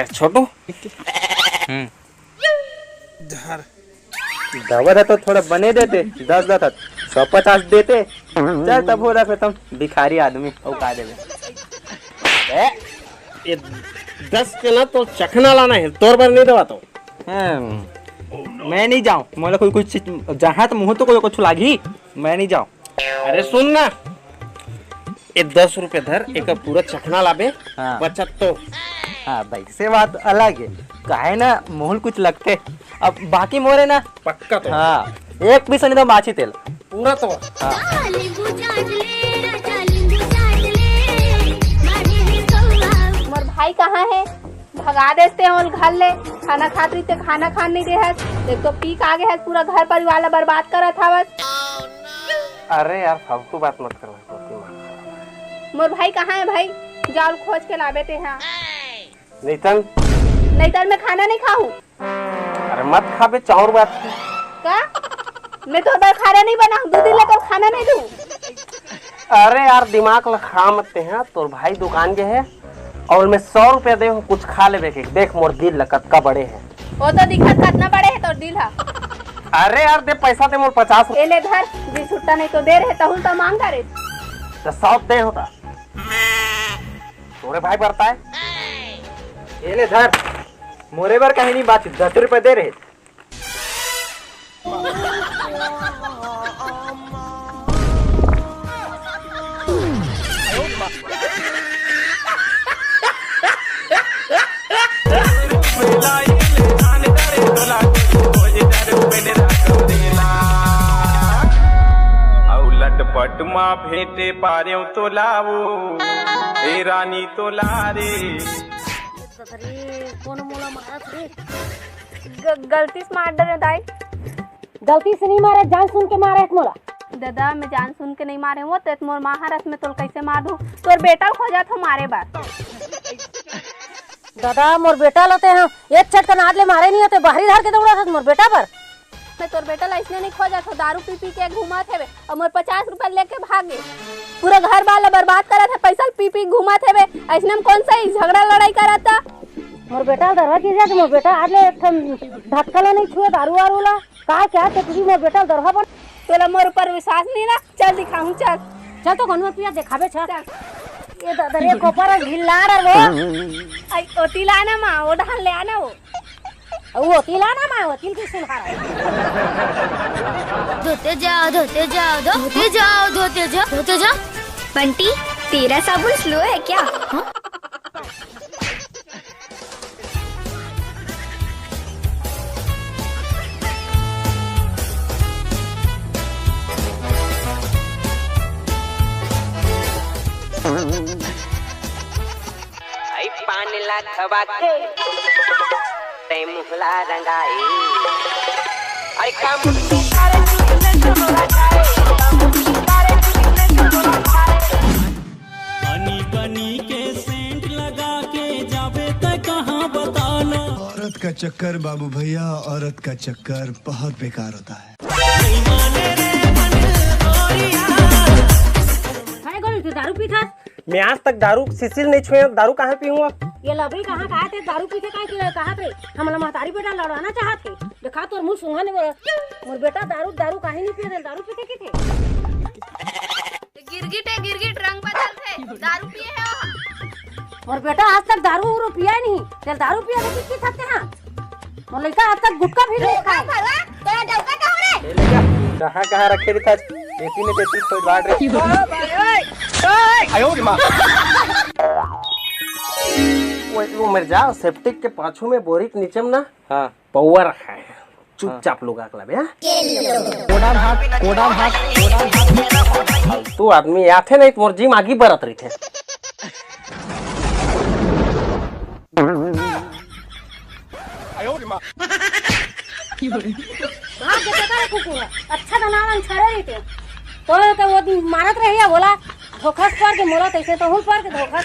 छोटू दवा तो थोड़ा बने देते 10-10 150 देते चल तब हो रहा फिर तुम भिखारी आदमी औका देवे। ये 10 के ना तो चखना लाना है, तोर बार नहीं दवा तो मैं नहीं जाऊँ, मोला कोई कुछ जहाँ तो मुँह तो कोई कुछ लागी, मैं नहीं जाऊँ। अरे सुन ना, ये 10 रुपए धर, एक पूरा चखना लाबे। हाँ। बचत तो हाँ भाई से बात अलग है, काहे ना मोहल कुछ लगते अब बाकी मोरे ना पक्का तो। हाँ एक भी सुनी तो माछी तेल पूरा तो। हाँ मोर भाई कहाँ है? भगा देते हैं और घर ले खाना खाती थे, खाना खान नहीं दे है। एक तो पीक आगे है, पूरा घर परिवार ला बर्बाद करा था बस। अरे यार फालतू बात मत कर। मोर भाई कहाँ है भाई? जाल खोज के लावे थे। हाँ नहीं तर मैं खाना नहीं खाऊं। अरे मत खा बे, चाउर बात क्या? मैं तो बार खाना नहीं बनाऊं, 2 दिन लेकर खाना नहीं दूं। अरे यार दिमाग लखा मत हैं, तोर भाई दुकान के है और मैं 100 रुपया दे कुछ खा ले के देख, मोर दिल लकत का बड़े है। वो तो दिखत कितना बड़े है तोर दिल है। अरे यार दे पैसा दे मोर 50 रुपया। ले धर, जी छुट्टा नहीं तो दे रहे तहुल तो मांगता रे। तो 100 दे होता तोरे भाई बढ़ता है। ये ले धर, मोरे बार कहीं नहीं बात 10 रुपए दे रहे। पट माँ भेटे पारे तो लावो ए रानी तो लारे। गलती से मार डरे दाई। गलती से नहीं मारा, जान सुन के मारा है मोला। दादा मैं जान सुन के नहीं मारे वो तो मोर महारस में तो कैसे मार दूं? तोर बेटा खो जात हो मारे बार। दादा मोर बेटा लते हैं, एक चटकन हाथ ले मारे नहीं होते, बाहरी धार के दौड़ा था मोर बेटा पर। मैं तोर बेटा ला इसने नहीं खो जात हो, दारू पी पी के घूमा थे और मोर 50 रुपया लेके भागे। पूरा घर वाला बर्बाद करा था, पैसा पी पी घूमा थे। ऐसने में कौन सा झगड़ा लड़ाई करा था? मोर बेटा दरवा की जात, मोर बेटा आज ले धक्का नहीं छुए दारू वारू ला का क्या ते मोर बेटा दरवा पर। तोला मोर ऊपर विश्वास नहीं ना? चल दिखाऊं, चल चल तो गनवा पिया देखाबे छ। ये दादा रे कोपर ढिल्ला रे वो आई ओती लाना मां, ओ ढाल ले आना वो तिला ना मां, वो तिल की सुन खा धोते जाओ धोते जाओ धोते जाओ धोते जाओ धोते जाओ। बंटी तेरा साबुन स्लो है क्या? हाँ? आई 5 लाख बाके ते मुहला रंगाई आई काम सारे चुगले चमला जाए बनी बनी के सेंट लगा के जावे त कहां बताना। औरत का चक्कर बाबू भैया, औरत का चक्कर बहुत बेकार होता है। दारू पीता? मैं आज तक दारू शिशिर नहीं छुए, दारू कहाँ पीऊंगा? ये लबई कहाँ कहा थे दारू पीते कहा थे? हमला महतारी बेटा लड़ाना चाहते। देखा तोर मुंह सुंघा नहीं मोर बेटा दारू काहे नहीं पिए? दारू पीते के थे? गिरगिट रंग बदल थे, दारू पिए है वहाँ। मोर बेटा आज तक दारू पिया नहीं, तेल दारू पिया तो किस सकते हैं? मोर लड़का आज तक गुटखा भी नहीं खाया। तोरा डौका कहाँ रे? कहाँ रखे रे था? बेटी ने बेटी खोज बांट रही। आयो रे माँ। वो मर जा, सेप्टिक के पाछू में बोरिक नीचे में ना हाँ पौवा रखा है, चुपचाप लोग आकला बे। कोड़ा भाग तू आदमी आथे नहीं मोर जिम आगी बरत रही थे। आयो रे माँ। अच्छा बनावन छड़े रही थे तो वो मारत रही है बोला धोखा पर के मोला तैसे तो हूं पर के धोखा